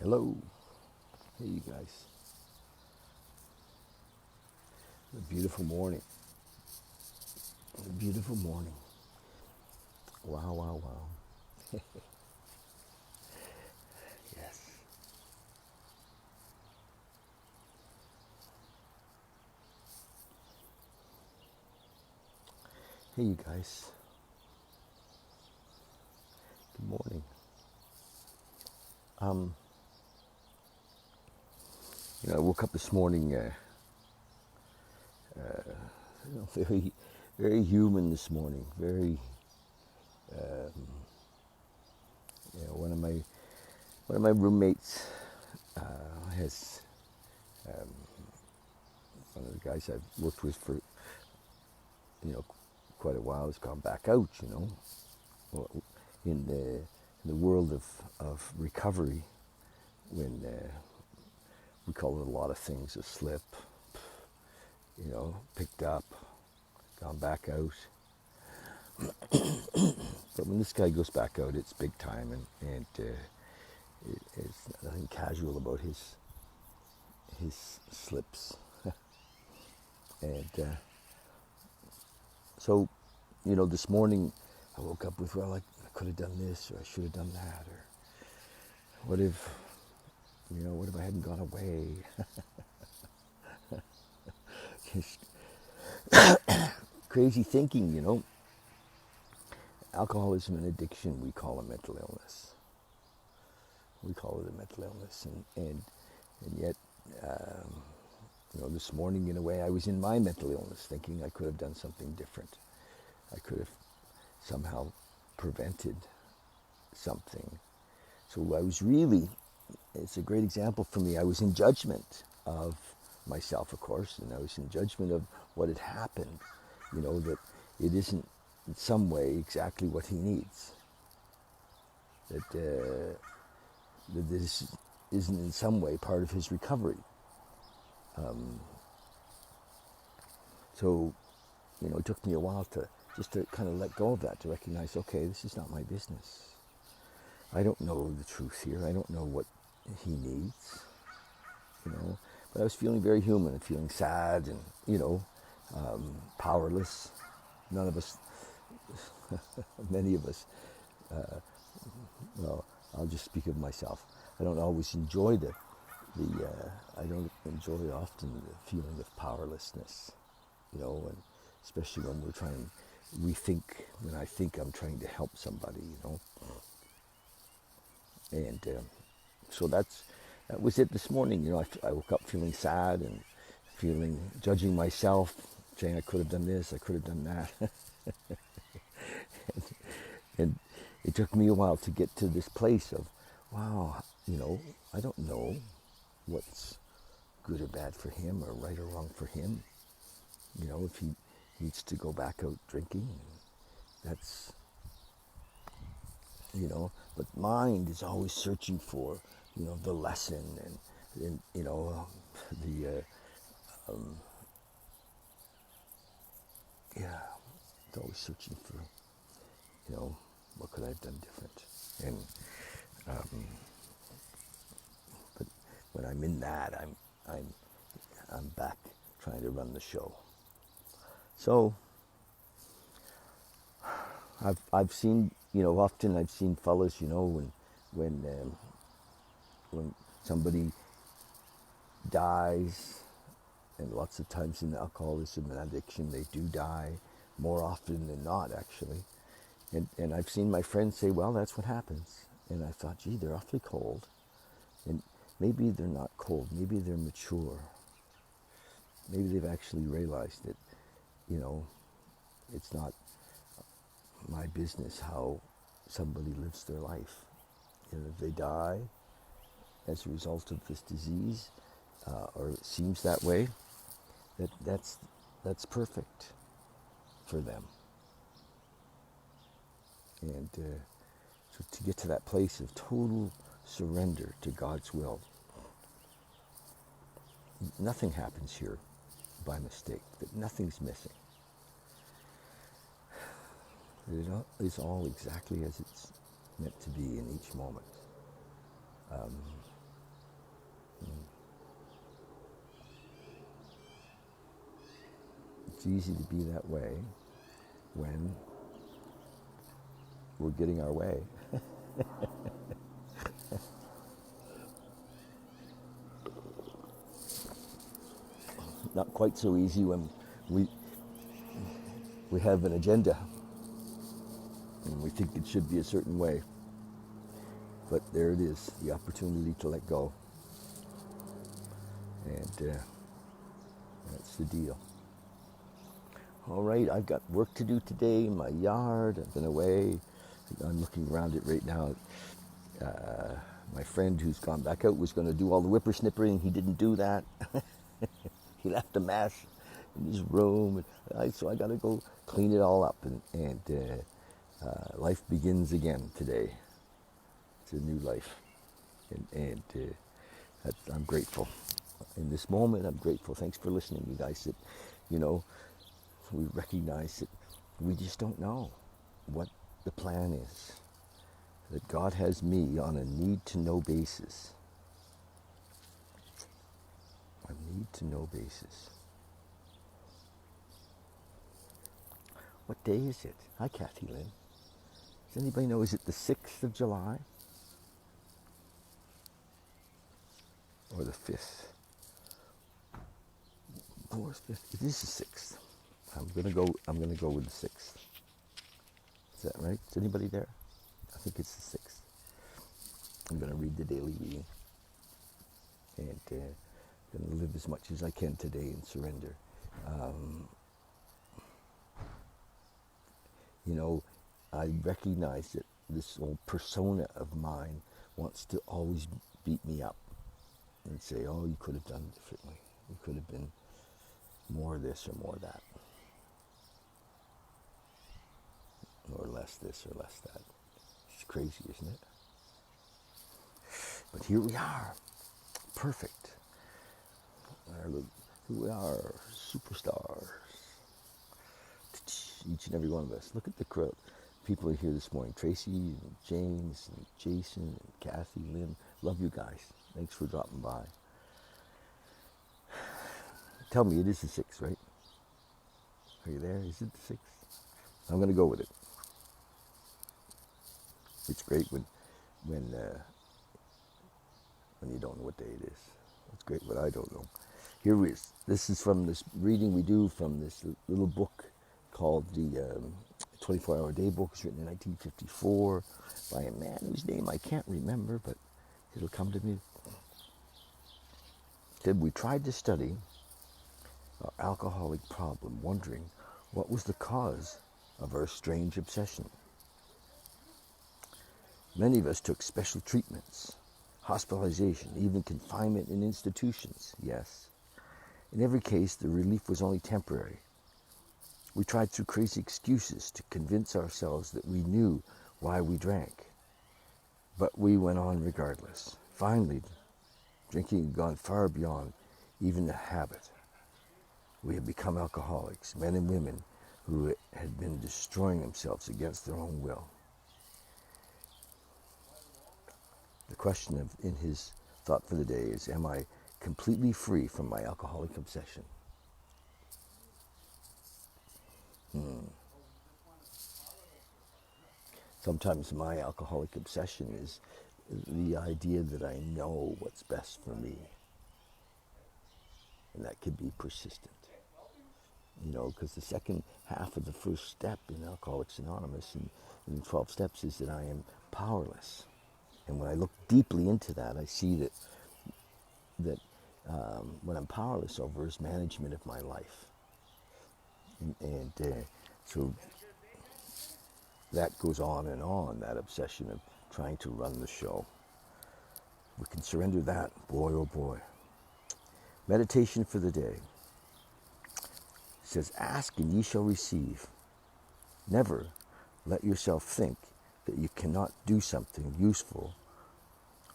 Hello. Hey, you guys. A beautiful morning. A beautiful morning. Wow, wow, wow. Yes. Hey, you guys. Good morning. Um, I woke up this morning, very, very human this morning. Very, one of my roommates has one of the guys I've worked with for quite a while has gone back out. Well, in the world of recovery, when we call it a lot of things a slip, picked up, gone back out. But when this guy goes back out, it's big time, and it's nothing casual about his slips. And so, this morning I woke up with, well, I could have done this, or I should have done that, or what if I hadn't gone away? Just crazy thinking. Alcoholism and addiction, we call a mental illness. We call it a mental illness, and yet, this morning, in a way, I was in my mental illness, thinking I could have done something different. I could have somehow prevented something. So I was really, it's a great example for me, I was in judgment of myself, of course, and I was in judgment of what had happened, that it isn't in some way exactly what he needs. That this isn't in some way part of his recovery. So, it took me a while to kind of let go of that, to recognize, okay, this is not my business. I don't know the truth here. I don't know what he needs, But I was feeling very human, feeling sad and, powerless. None of us, many of us, well, I'll just speak of myself. I don't always enjoy I don't enjoy often the feeling of powerlessness, and especially when when I think I'm trying to help somebody, And so that was it this morning. I woke up feeling sad and judging myself, saying I could have done this, I could have done that. and it took me a while to get to this place of, wow, I don't know what's good or bad for him, or right or wrong for him. If he needs to go back out drinking, that's, but mind is always searching for, the lesson and the, yeah, it's always searching for, what could I have done different? And, but when I'm in that, I'm back trying to run the show. So I've seen, often I've seen fellas, when somebody dies, and lots of times in alcoholism and addiction they do die, more often than not, actually. And I've seen my friends say, well, that's what happens. And I thought, gee, they're awfully cold. And maybe they're not cold, maybe they're mature. Maybe they've actually realized that, it's not my business how somebody lives their life. If they die as a result of this disease, or it seems that way, that's perfect for them. And so to get to that place of total surrender to God's will, nothing happens here by mistake, that nothing's missing. It is all exactly as it's meant to be in each moment. It's easy to be that way when we're getting our way. Not quite so easy when we we have an agenda and we think it should be a certain way. But there it is, the opportunity to let go. And that's the deal. All right, I've got work to do today in my yard. I've been away. I'm looking around it right now. My friend who's gone back out was going to do all the whippersnippering. He didn't do that. He left a mess in his room. So I got to go clean it all up. And life begins again today. It's a new life. And I'm grateful. In this moment, I'm grateful. Thanks for listening, you guys. That, you know, we recognize that we just don't know what the plan is. That God has me on a need-to-know basis. A need-to-know basis. What day is it? Hi, Kathy Lynn. Does anybody know, is it the 6th of July? Or the 5th? 4th, 5th? It is the 6th. I'm gonna go with the 6th. Is that right? Is anybody there? I think it's the 6th. I'm gonna read the daily reading. And going to live as much as I can today and surrender. You know, I recognize that this old persona of mine wants to always beat me up and say, oh, you could have done it differently. You could have been more this or more that. Or less this or less that. It's crazy, isn't it? But here we are. Perfect. Here we are, superstars. Each and every one of us. Look at the crowd. People are here this morning. Tracy, and James, and Jason, and Kathy, Lynn. Love you guys. Thanks for dropping by. Tell me, it is the 6th, right? Are you there? Is it the 6th? I'm going to go with it. It's great when you don't know what day it is. It's great when I don't know. Here it is. This is from this reading we do from this little book called the 24-Hour Day Book. It's written in 1954 by a man whose name I can't remember, but it'll come to me. It said, we tried to study our alcoholic problem, wondering what was the cause of our strange obsession. Many of us took special treatments, hospitalization, even confinement in institutions, yes. In every case, the relief was only temporary. We tried through crazy excuses to convince ourselves that we knew why we drank. But we went on regardless. Finally, drinking had gone far beyond even the habit. We had become alcoholics, men and women who had been destroying themselves against their own will. The question in his thought for the day is, am I completely free from my alcoholic obsession? Sometimes my alcoholic obsession is the idea that I know what's best for me. And that could be persistent. You know, because the second half of the first step in Alcoholics Anonymous and in 12 steps is that I am powerless. And when I look deeply into that, I see that what I'm powerless over is management of my life. And so that goes on, that obsession of trying to run the show. We can surrender that, boy oh boy. Meditation for the day. It says, ask and ye shall receive. Never let yourself think that you cannot do something useful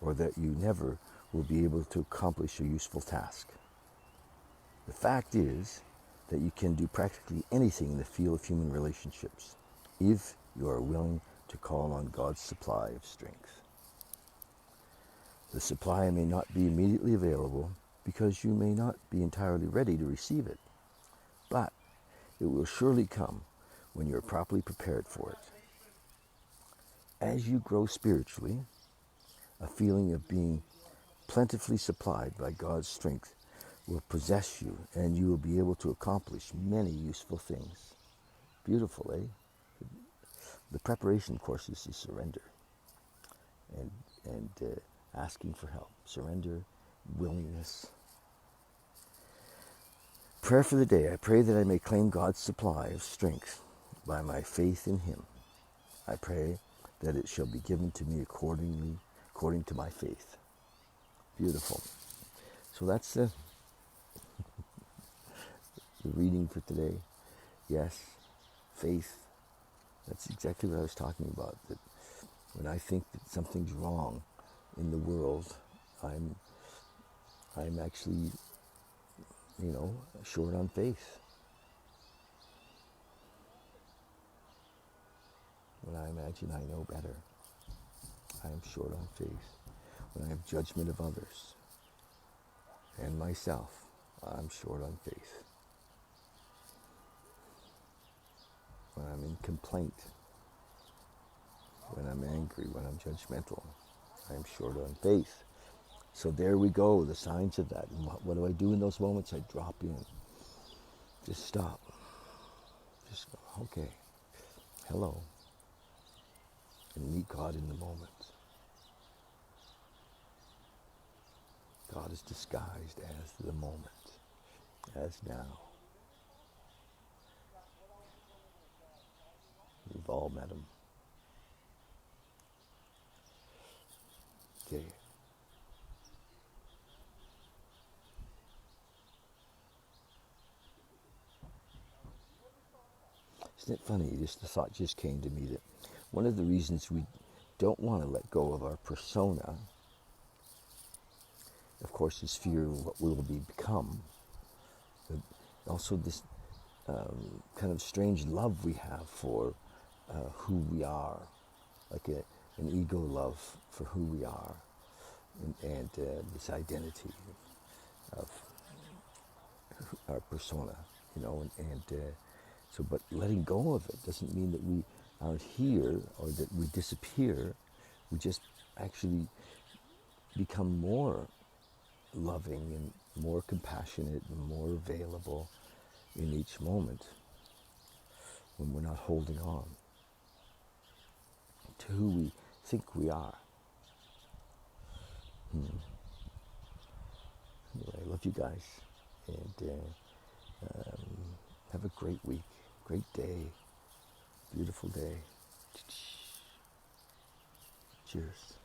or that you never will be able to accomplish a useful task. The fact is that you can do practically anything in the field of human relationships if you are willing to call on God's supply of strength. The supply may not be immediately available because you may not be entirely ready to receive it, but It will surely come when you are properly prepared for it. As you grow spiritually, a feeling of being plentifully supplied by God's strength will possess you, and you will be able to accomplish many useful things. Beautiful, eh? The preparation course is to surrender and asking for help. Surrender, willingness. Prayer for the day. I pray that I may claim God's supply of strength by my faith in Him. I pray that it shall be given to me according to my faith. Beautiful. So that's the reading for today. Yes, faith. That's exactly what I was talking about. That when I think that something's wrong in the world, I'm actually, short on faith. When I imagine I know better, I am short on faith. When I have judgment of others and myself, I'm short on faith. When I'm in complaint, when I'm angry, when I'm judgmental, I'm short on faith. So there we go, the signs of that. And what do I do in those moments? I drop in. Just stop. Just go, okay, hello. And meet God in the moment. God is disguised as the moment, as now. We've all met Him. Okay. Isn't it funny? The thought just came to me that one of the reasons we don't want to let go of our persona, of course, is fear of what we will become. But also this kind of strange love we have for who we are, like an ego love for who we are, and this identity of our persona, so, but letting go of it doesn't mean that we aren't here or that we disappear. We just actually become more loving and more compassionate and more available in each moment when we're not holding on to who we think we are. Anyway, I love you guys, and have a great week, great day, beautiful day. Cheers.